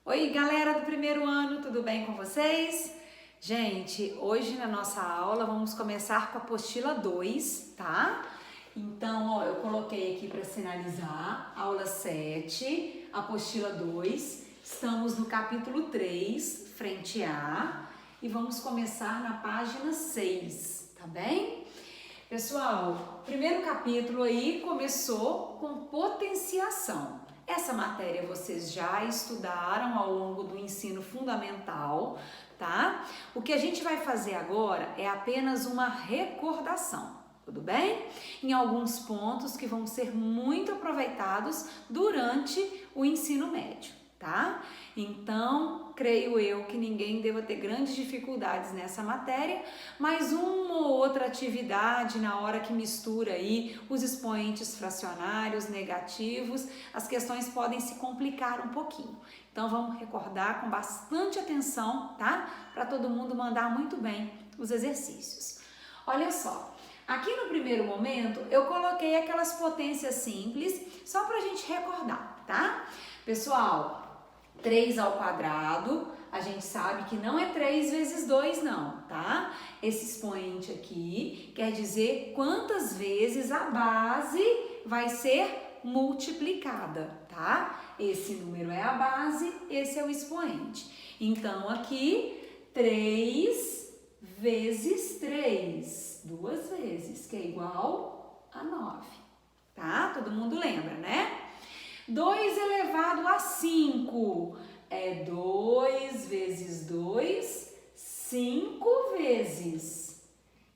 Oi, galera do primeiro ano, tudo bem com vocês? Gente, hoje na nossa aula vamos começar com a apostila 2, tá? Então, ó, eu coloquei aqui para sinalizar, aula 7, apostila 2. Estamos no capítulo 3, frente A, e vamos começar na página 6, tá bem? Pessoal, o primeiro capítulo aí começou com potenciação. Essa matéria vocês já estudaram ao longo do ensino fundamental, tá? O que a gente vai fazer agora é apenas uma recordação, tudo bem? Em alguns pontos que vão ser muito aproveitados durante o ensino médio, tá? Então, creio eu que ninguém deva ter grandes dificuldades nessa matéria, mas uma ou outra atividade na hora que mistura aí os expoentes fracionários, negativos, as questões podem se complicar um pouquinho. Então, vamos recordar com bastante atenção, tá? Para todo mundo mandar muito bem os exercícios. Olha só, aqui no primeiro momento eu coloquei aquelas potências simples só para a gente recordar, tá? Pessoal, 3 ao quadrado, a gente sabe que não é 3 vezes 2 não, tá? Esse expoente aqui quer dizer quantas vezes a base vai ser multiplicada, tá? Esse número é a base, esse é o expoente. Então, aqui, 3 vezes 3, 2 vezes, que é igual a 9, tá? Todo mundo lembra, né? 2 elevado a 5 é 2 vezes 2, 5 vezes,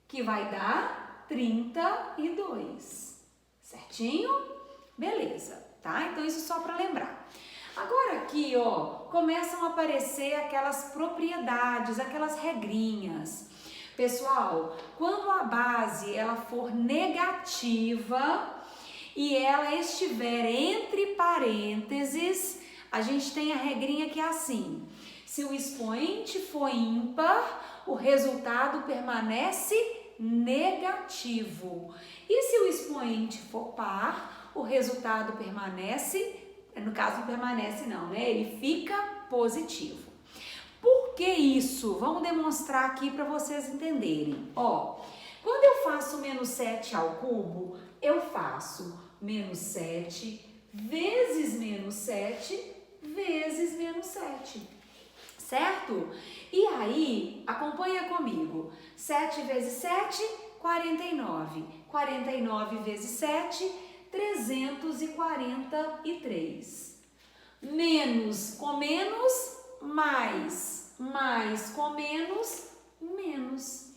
que vai dar 32, certinho? Beleza, tá? Então isso só para lembrar. Agora aqui, ó, começam a aparecer aquelas propriedades, aquelas regrinhas. Pessoal, quando a base ela for negativa e ela estiver entre parênteses, a gente tem a regrinha que é assim: se o expoente for ímpar, o resultado permanece negativo. E se o expoente for par, o resultado permanece, no caso não permanece não, né? Ele fica positivo. Por que isso? Vamos demonstrar aqui para vocês entenderem. Ó, quando eu faço menos 7 ao cubo, eu faço menos 7 vezes menos 7 vezes menos 7, certo? E aí, acompanha comigo. 7 vezes 7, 49. 49 vezes 7, 343. Menos com menos, mais. Mais com menos, menos.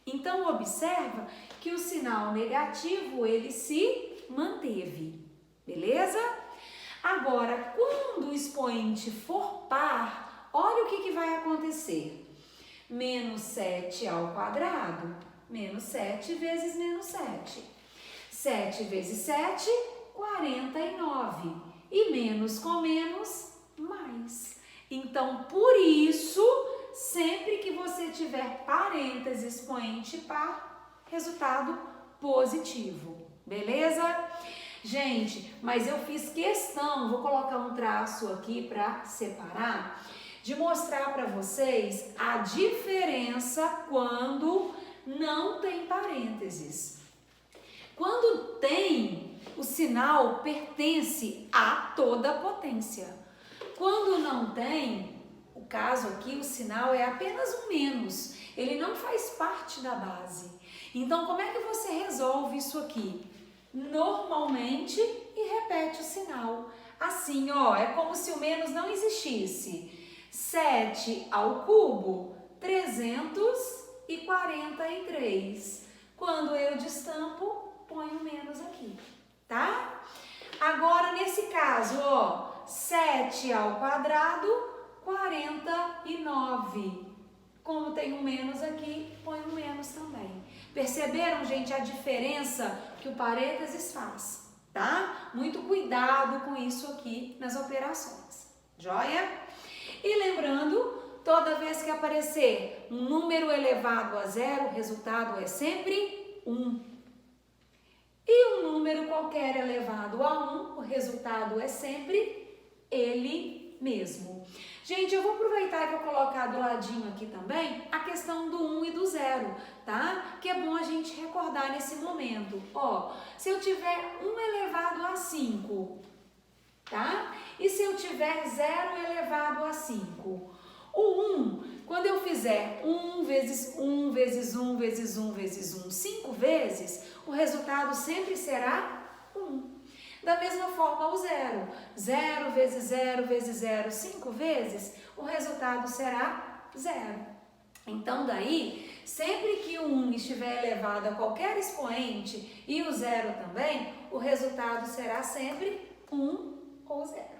Então, observa que o sinal negativo, ele se manteve, beleza? Agora, quando o expoente for par, olha o que vai acontecer. Menos 7 ao quadrado, menos 7 vezes menos 7. 7 vezes 7, 49. E menos com menos, mais. Então, por isso, sempre que você tiver parênteses, expoente par, resultado positivo, beleza? Gente, mas eu fiz questão, vou colocar um traço aqui para separar, de mostrar para vocês a diferença quando não tem parênteses. Quando tem, o sinal pertence a toda a potência. Quando não tem, o caso aqui, o sinal é apenas um menos, ele não faz parte da base. Então, como é que você resolve isso aqui? Normalmente, e repete o sinal. Assim, ó, é como se o menos não existisse. 7 ao cubo, 343. Quando eu destampo, ponho menos aqui, tá? Agora, nesse caso, ó, 7 ao quadrado, 49. Como tem um menos aqui, põe um menos também. Perceberam, gente, a diferença que o parênteses faz, tá? Muito cuidado com isso aqui nas operações, joia? E lembrando, toda vez que aparecer um número elevado a zero, o resultado é sempre 1. E um número qualquer elevado a 1, o resultado é sempre ele mesmo. Gente, eu vou aproveitar e vou colocar do ladinho aqui também a questão do 1 e do 0, tá? Que é bom a gente recordar nesse momento. Ó, se eu tiver 1 elevado a 5, tá? E se eu tiver 0 elevado a 5? O 1, quando eu fizer 1 vezes 1 vezes 1 vezes 1 vezes 1 5 vezes, o resultado sempre será 1. Da mesma forma o 0. 0 vezes 0 vezes 0 5 vezes, o resultado será 0. Então daí, sempre que o 1 estiver elevado a qualquer expoente e o 0 também, o resultado será sempre 1 ou 0.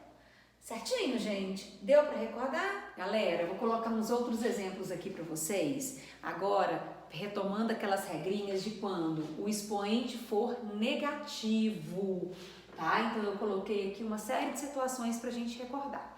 Certinho, gente? Deu para recordar? Galera, eu vou colocar uns outros exemplos aqui para vocês. Agora, retomando aquelas regrinhas de quando o expoente for negativo, tá? Então, eu coloquei aqui uma série de situações para a gente recordar.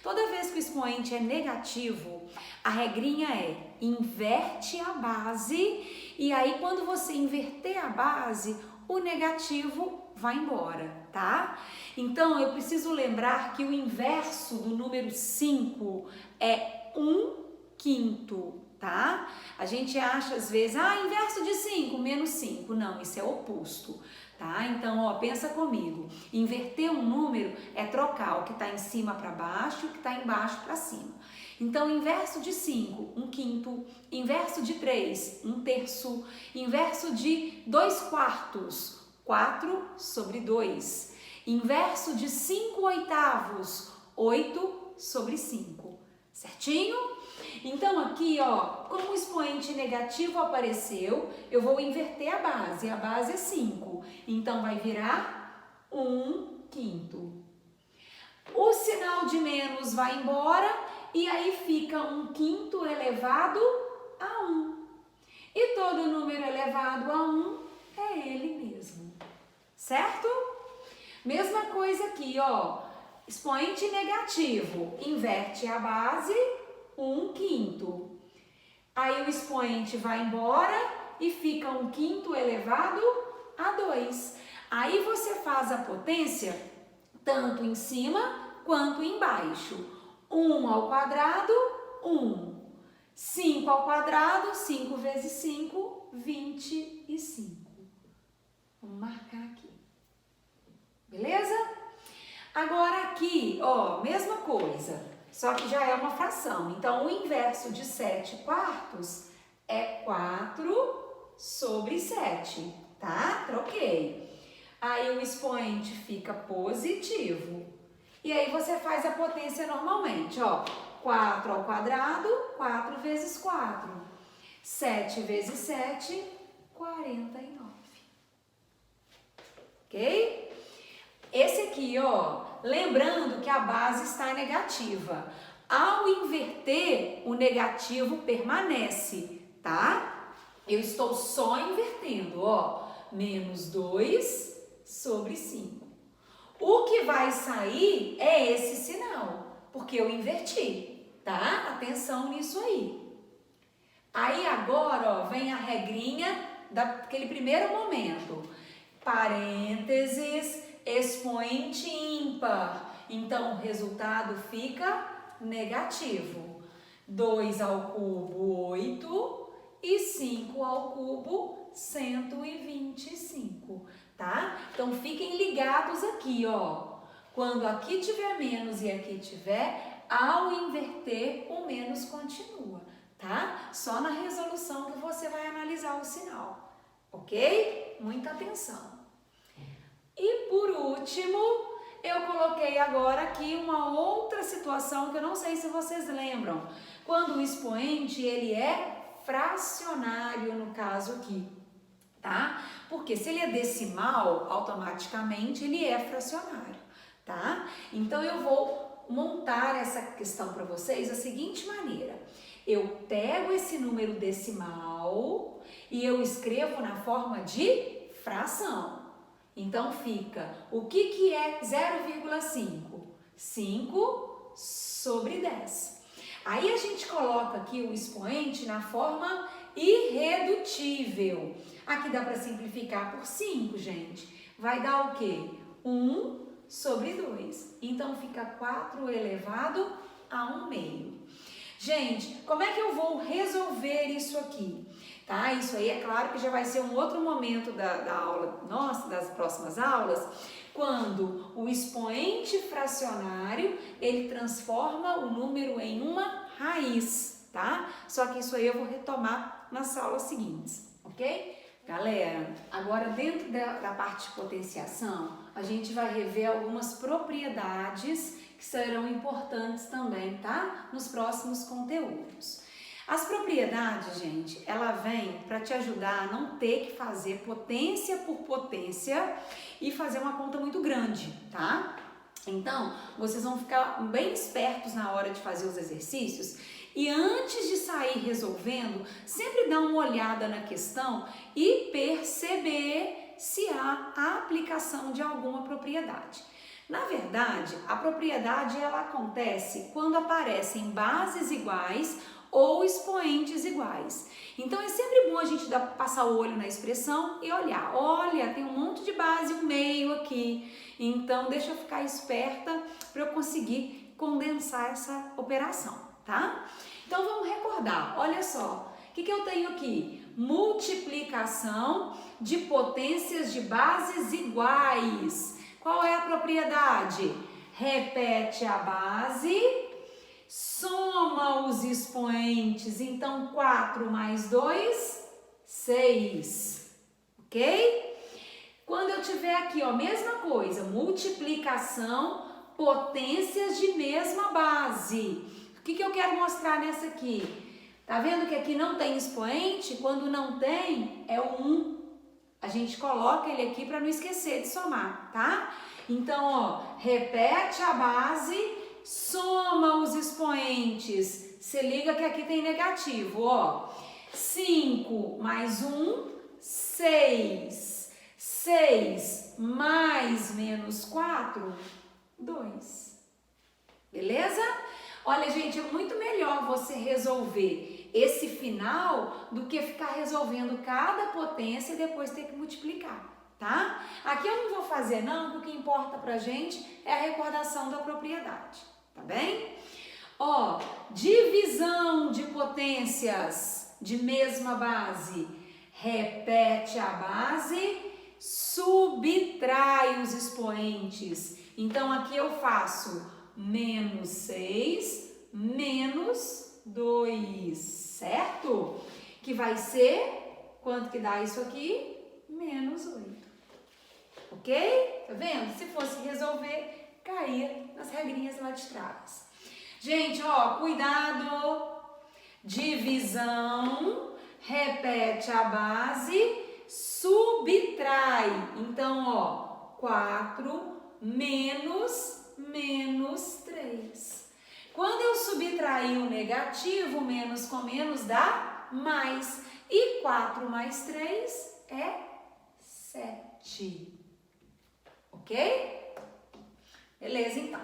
Toda vez que o expoente é negativo, a regrinha é inverte a base e aí quando você inverter a base, o negativo vai embora, tá? Então, eu preciso lembrar que o inverso do número 5 é 1/5, tá? A gente acha às vezes, inverso de 5, menos 5. Não, isso é oposto, tá? Então, ó, pensa comigo. Inverter um número é trocar o que está em cima para baixo e o que está embaixo para cima. Então, inverso de 5, 1/5. Inverso de 3, 1/3. Inverso de 2/4, 4/2. Inverso de 5/8, 8/5. Certinho? Então aqui, ó, como o expoente negativo apareceu, eu vou inverter a base. A base é 5. Então vai virar 1/5. O sinal de menos vai embora e aí fica 1/5 elevado a 1. E todo número elevado a 1 é ele mesmo. Certo? Mesma coisa aqui, ó. Expoente negativo, inverte a base, 1/5. Aí o expoente vai embora e fica 1/5 elevado a 2. Aí você faz a potência tanto em cima quanto embaixo. 1 ao quadrado, 1. 5 ao quadrado, 5 vezes 5, 25. Vamos marcar aqui. Beleza?/Agora aqui, ó, mesma coisa, só que já é uma fração. Então, o inverso de 7/4 é 4/7, tá? Troquei. Aí o expoente fica positivo. E aí você faz a potência normalmente, ó. 4 ao quadrado, 4 vezes 4. 7 vezes 7, 49. Ok? Esse aqui, ó, lembrando que a base está negativa. Ao inverter, o negativo permanece, tá? Eu estou só invertendo, ó, menos 2/5. O que vai sair é esse sinal, porque eu inverti, tá? Atenção nisso aí. Aí agora, ó, vem a regrinha daquele primeiro momento. Parênteses, expoente ímpar. Então, o resultado fica negativo. 2 ao cubo, 8. E 5 ao cubo, 125, tá? Então, fiquem ligados aqui, ó. Quando aqui tiver menos e aqui tiver, ao inverter, o menos continua, tá? Só na resolução que você vai analisar o sinal, ok? Muita atenção. E por último, eu coloquei agora aqui uma outra situação que eu não sei se vocês lembram. Quando o expoente, ele é fracionário, no caso aqui, tá? Porque se ele é decimal, automaticamente ele é fracionário, tá? Então, eu vou montar essa questão para vocês da seguinte maneira. Eu pego esse número decimal e eu escrevo na forma de fração. Então, fica, o que é 0,5? 5/10. Aí, a gente coloca aqui o expoente na forma irredutível. Aqui dá para simplificar por 5, gente. Vai dar o quê? 1 sobre 2. Então, fica 4 elevado a 1/2. Gente, como é que eu vou resolver isso aqui? Tá? Isso aí é claro que já vai ser um outro momento da aula nossa, das próximas aulas, quando o expoente fracionário, ele transforma o número em uma raiz, tá? Só que isso aí eu vou retomar nas aulas seguintes, ok? Galera, agora dentro da parte de potenciação, a gente vai rever algumas propriedades que serão importantes também, tá? Nos próximos conteúdos. As propriedades, gente, ela vem para te ajudar a não ter que fazer potência por potência e fazer uma conta muito grande, tá? Então, vocês vão ficar bem espertos na hora de fazer os exercícios e antes de sair resolvendo, sempre dá uma olhada na questão e perceber se há a aplicação de alguma propriedade. Na verdade, a propriedade ela acontece quando aparecem bases iguais ou expoentes iguais. Então é sempre bom a gente passar o olho na expressão e olhar. Olha, tem um monte de base, um meio aqui. Então deixa eu ficar esperta para eu conseguir condensar essa operação, tá? Então vamos recordar. Olha só, o que eu tenho aqui? Multiplicação de potências de bases iguais. Qual é a propriedade? Repete a base, soma os expoentes, então 4 mais 2, 6, ok? Quando eu tiver aqui, ó, mesma coisa, multiplicação, potências de mesma base. O que eu quero mostrar nessa aqui? Tá vendo que aqui não tem expoente? Quando não tem, é o 1. A gente coloca ele aqui para não esquecer de somar, tá? Então, ó, repete a base, soma os expoentes. Se liga que aqui tem negativo, ó. 5 mais 1, 6. 6 mais menos 4, 2. Beleza? Olha, gente, é muito melhor você resolver esse final do que ficar resolvendo cada potência e depois ter que multiplicar, tá? Aqui eu não vou fazer não, porque o que importa pra gente é a recordação da propriedade, tá bem? Ó, divisão de potências de mesma base. Repete a base, subtrai os expoentes. Então aqui eu faço menos 6, menos 2, certo? Que vai ser, quanto que dá isso aqui? Menos 8, ok? Tá vendo? Se fosse resolver, caía nas regrinhas lá de trás. Gente, ó, cuidado! Divisão, repete a base, subtrai. Então, ó, 4 menos 3. Quando eu subtrair o negativo, menos com menos dá mais. E 4 mais 3 é 7. Ok? Beleza, então.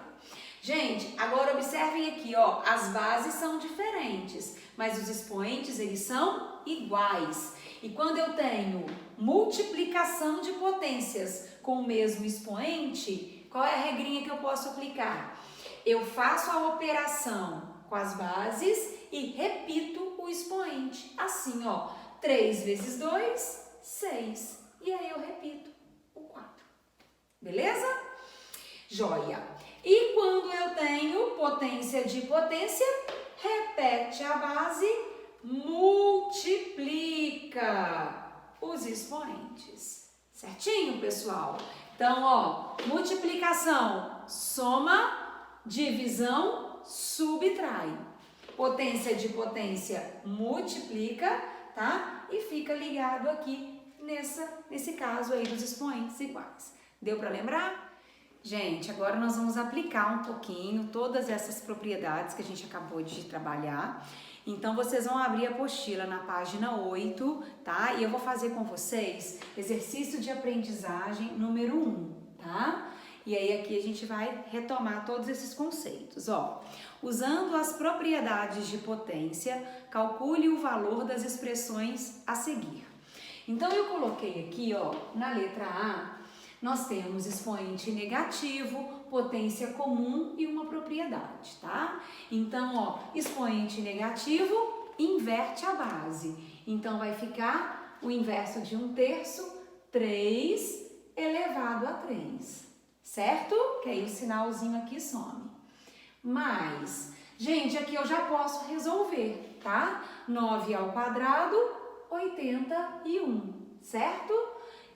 Gente, agora observem aqui, ó, as bases são diferentes, mas os expoentes, eles são iguais. E quando eu tenho multiplicação de potências com o mesmo expoente, qual é a regrinha que eu posso aplicar? Eu faço a operação com as bases e repito o expoente. Assim, ó, 3 vezes 2, 6. E aí eu repito o 4. Beleza? Joia! E quando eu tenho potência de potência, repete a base, multiplica os expoentes. Certinho, pessoal? Então, ó, multiplicação, soma, divisão, subtrai. Potência de potência, multiplica, tá? E fica ligado aqui nesse caso aí dos expoentes iguais. Deu para lembrar? Gente, agora nós vamos aplicar um pouquinho todas essas propriedades que a gente acabou de trabalhar. Então, vocês vão abrir a apostila na página 8, tá? E eu vou fazer com vocês exercício de aprendizagem número 1, tá? E aí aqui a gente vai retomar todos esses conceitos, ó. Usando as propriedades de potência, calcule o valor das expressões a seguir. Então, eu coloquei aqui, ó, na letra A, nós temos expoente negativo, potência comum e uma propriedade, tá? Então, ó, expoente negativo inverte a base. Então, vai ficar o inverso de 1/3, 3 elevado a 3, certo? Que aí o sinalzinho aqui some. Mas, gente, aqui eu já posso resolver, tá? 9 ao quadrado, 81, certo?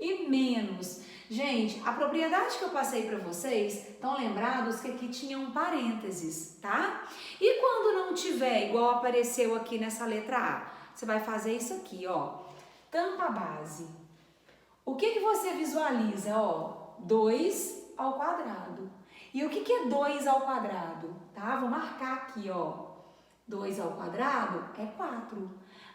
E menos. Gente, a propriedade que eu passei para vocês, estão lembrados que aqui tinha um parênteses, tá? E quando não tiver, igual apareceu aqui nessa letra A, você vai fazer isso aqui, ó. Tampa a base. O que que você visualiza, ó? 2 ao quadrado. E o que que é 2 ao quadrado, tá? Vou marcar aqui, ó. 2 ao quadrado é 4.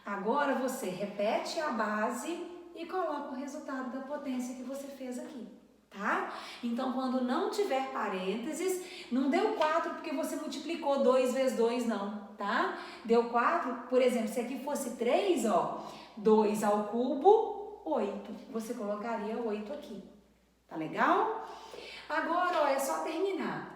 Agora você repete a base e coloca o resultado da potência que você fez aqui, tá? Então, quando não tiver parênteses, não deu 4 porque você multiplicou 2 vezes 2, não, tá? Deu 4, por exemplo, se aqui fosse 3, ó, 2 ao cubo, 8. Você colocaria 8 aqui, tá legal? Agora, ó, é só terminar.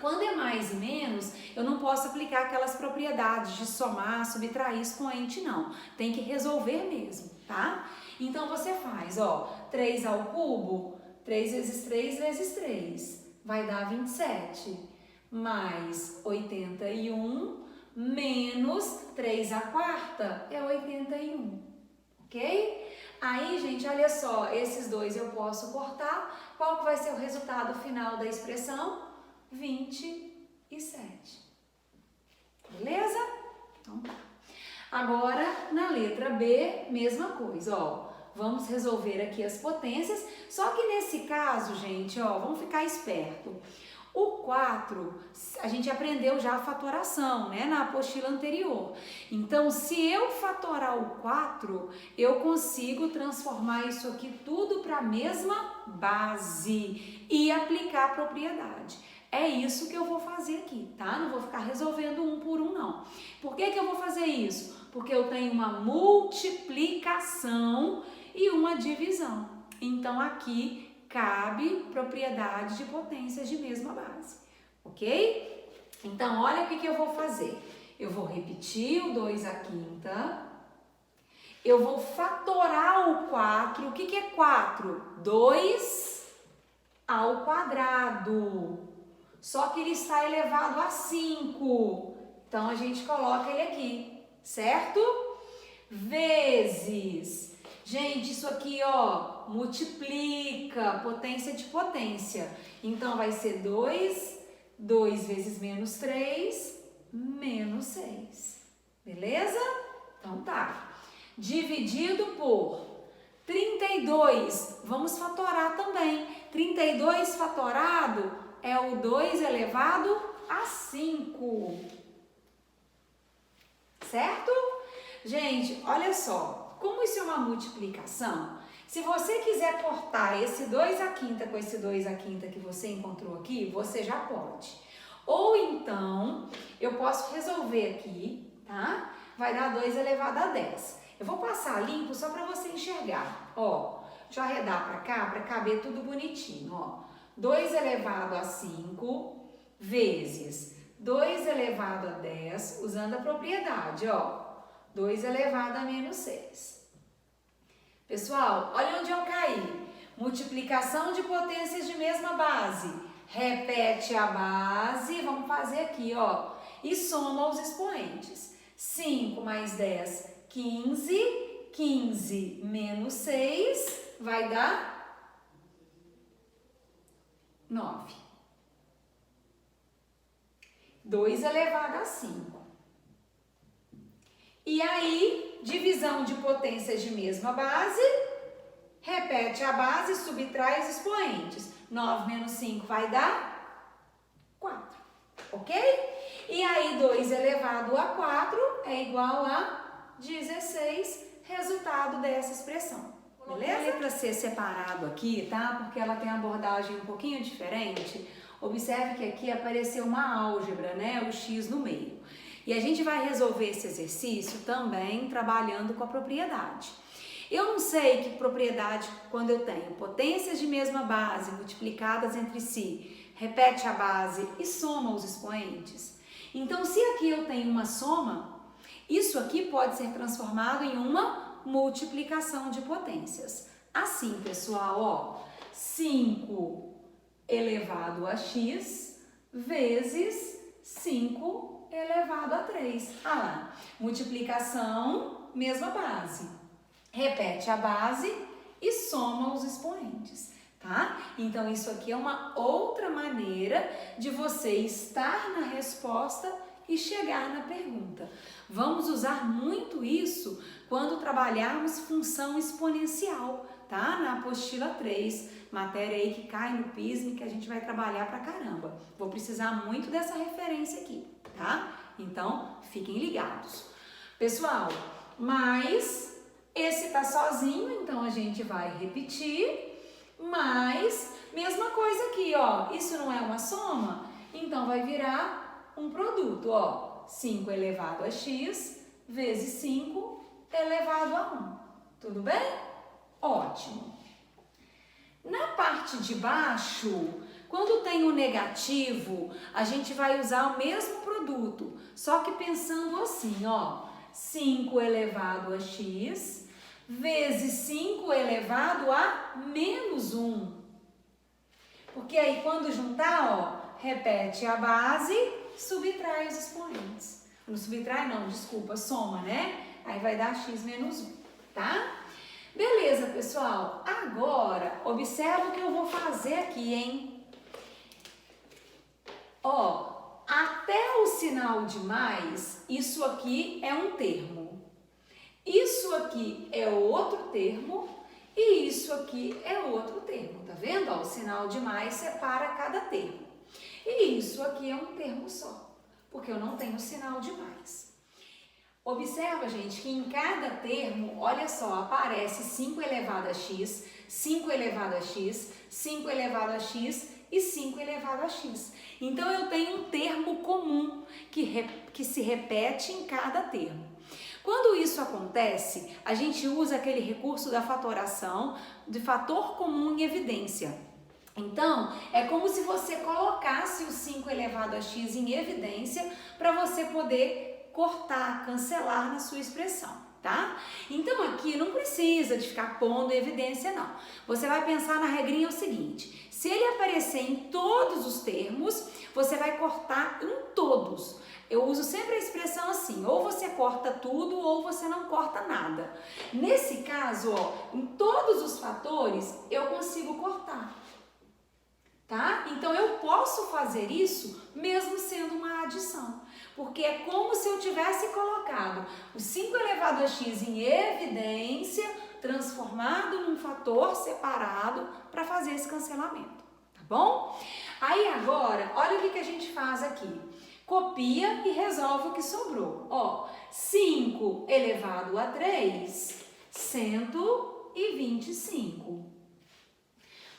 Quando é mais e menos, eu não posso aplicar aquelas propriedades de somar, subtrair, expoente, não. Tem que resolver mesmo, tá? Então, você faz, ó, 3 ao cubo, 3 vezes 3 vezes 3, vai dar 27, mais 81, menos 3 à quarta é 81, ok? Aí, gente, olha só, esses dois eu posso cortar, qual que vai ser o resultado final da expressão? 27, beleza? Então tá. Agora, na letra B, mesma coisa, ó. Vamos resolver aqui as potências, só que nesse caso, gente, ó, vamos ficar esperto. O 4, a gente aprendeu já a fatoração, né, na apostila anterior. Então, se eu fatorar o 4, eu consigo transformar isso aqui tudo para a mesma base e aplicar a propriedade. É isso que eu vou fazer aqui, tá? Não vou ficar resolvendo um por um, não. Por que que eu vou fazer isso? Porque eu tenho uma multiplicação e uma divisão. Então, aqui cabe propriedade de potências de mesma base, ok? Então, olha o que que eu vou fazer. Eu vou repetir o 2 à quinta. Eu vou fatorar o 4. O que que é 4? 2 ao quadrado. Só que ele está elevado a 5. Então, a gente coloca ele aqui, certo? Vezes. Gente, isso aqui, ó, multiplica, potência de potência. Então, vai ser 2, 2 vezes menos 3, menos 6. Beleza? Então, tá. Dividido por 32. Vamos fatorar também. 32 fatorado é o 2 elevado a 5. Certo? Gente, olha só. Como isso é uma multiplicação, se você quiser cortar esse 2 à quinta com esse 2 à quinta que você encontrou aqui, você já pode. Ou então, eu posso resolver aqui, tá? Vai dar 2 elevado a 10. Eu vou passar limpo só para você enxergar. Ó, deixa eu arredar para cá, para caber tudo bonitinho, ó. 2 elevado a 5 vezes 2 elevado a 10, usando a propriedade, ó. 2 elevado a menos 6. Pessoal, olha onde eu caí. Multiplicação de potências de mesma base. Repete a base, vamos fazer aqui, ó. E soma os expoentes. 5 mais 10, 15. 15 menos 6 vai dar 9. 2 elevado a 5. E aí, divisão de potências de mesma base, repete a base, subtrai os expoentes. 9 menos 5 vai dar 4, ok? E aí, 2 elevado a 4 é igual a 16, resultado dessa expressão. Beleza? Para ser separado aqui, tá? Porque ela tem uma abordagem um pouquinho diferente. Observe que aqui apareceu uma álgebra, né? O x no meio. E a gente vai resolver esse exercício também trabalhando com a propriedade. Eu não sei que propriedade, quando eu tenho potências de mesma base multiplicadas entre si, repete a base e soma os expoentes. Então, se aqui eu tenho uma soma, isso aqui pode ser transformado em uma multiplicação de potências. Assim, pessoal, ó, 5 elevado a x vezes 5 elevado a 3. Ah lá, multiplicação, mesma base. Repete a base e soma os expoentes, tá? Então, isso aqui é uma outra maneira de você estar na resposta e chegar na pergunta. Vamos usar muito isso quando trabalharmos função exponencial, tá? Na apostila 3, matéria aí que cai no PISM, que a gente vai trabalhar pra caramba. Vou precisar muito dessa referência aqui, tá? Então, fiquem ligados. Pessoal, mas esse tá sozinho, então a gente vai repetir, mas mesma coisa aqui, ó, isso não é uma soma, então vai virar um produto, ó, 5 elevado a x vezes 5 elevado a 1, tudo bem? Ótimo. Na parte de baixo, quando tem o negativo, a gente vai usar o mesmo produto, só que pensando assim, ó, 5 elevado a x vezes 5 elevado a menos 1. Porque aí quando juntar, ó, repete a base, subtrai os expoentes. Não subtrai não, desculpa, soma, né? Aí vai dar x menos 1, tá? Beleza, pessoal. Agora, observa o que eu vou fazer aqui, hein? Ó, até o sinal de mais, isso aqui é um termo. Isso aqui é outro termo e isso aqui é outro termo, tá vendo? Ó, o sinal de mais separa cada termo. E isso aqui é um termo só, porque eu não tenho sinal de mais. Observa, gente, que em cada termo, olha só, aparece 5 elevado a x, 5 elevado a x, 5 elevado a x e 5 elevado a x. Então, eu tenho um termo comum que se repete em cada termo. Quando isso acontece, a gente usa aquele recurso da fatoração, de fator comum em evidência. Então, é como se você colocasse o 5 elevado a x em evidência para você poder cortar, cancelar na sua expressão, tá? Então, aqui não precisa de ficar pondo em evidência, não. Você vai pensar na regrinha o seguinte, se ele aparecer em todos os termos, você vai cortar em todos. Eu uso sempre a expressão assim, ou você corta tudo ou você não corta nada. Nesse caso, ó, em todos os fatores, eu consigo cortar, tá? Então, eu posso fazer isso mesmo sendo uma adição, porque é como se eu tivesse colocado o 5 elevado a x em evidência, transformado num fator separado para fazer esse cancelamento, tá bom? Aí agora, olha o que a gente faz aqui. Copia e resolve o que sobrou. Ó, 5 elevado a 3, 125.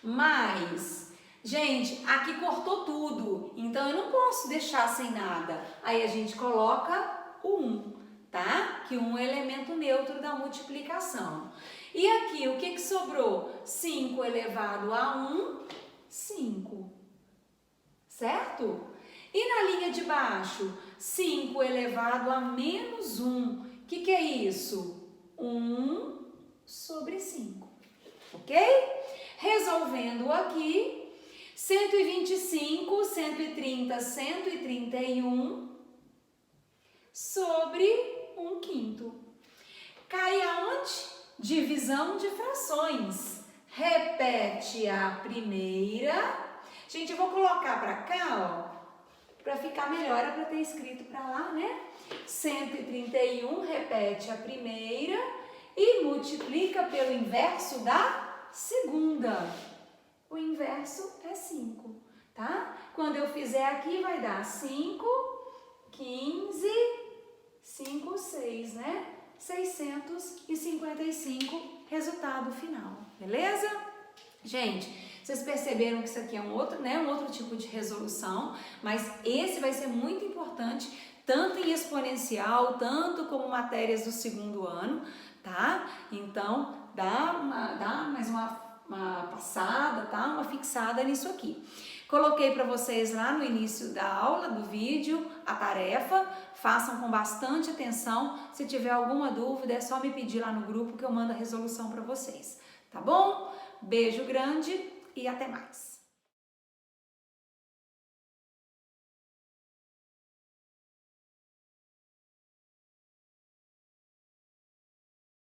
Mais, gente, aqui cortou tudo, então eu não posso deixar sem nada. Aí a gente coloca o 1, tá? Que 1 é o elemento neutro da multiplicação. E aqui, o que sobrou? 5 elevado a 1, 5. Certo? E na linha de baixo, 5 elevado a menos 1. O que é isso? 1 sobre 5. Ok? Resolvendo aqui, 125, 130, 131 sobre 1/5. Cai aonde? Divisão de frações. Repete a primeira. Gente, eu vou colocar para cá, ó, para ficar melhor, é para ter escrito para lá, né? 131, repete a primeira e multiplica pelo inverso da segunda. O inverso é 5, tá? Quando eu fizer aqui, vai dar 5, 15, 5, 6, né? 655, resultado final, beleza? Gente, vocês perceberam que isso aqui é um outro tipo de resolução, mas esse vai ser muito importante tanto em exponencial, tanto como matérias do segundo ano, tá? Então, dá mais uma passada, tá? Uma fixada nisso aqui. Coloquei para vocês lá no início da aula, do vídeo, a tarefa. Façam com bastante atenção. Se tiver alguma dúvida, é só me pedir lá no grupo que eu mando a resolução para vocês. Tá bom? Beijo grande e até mais.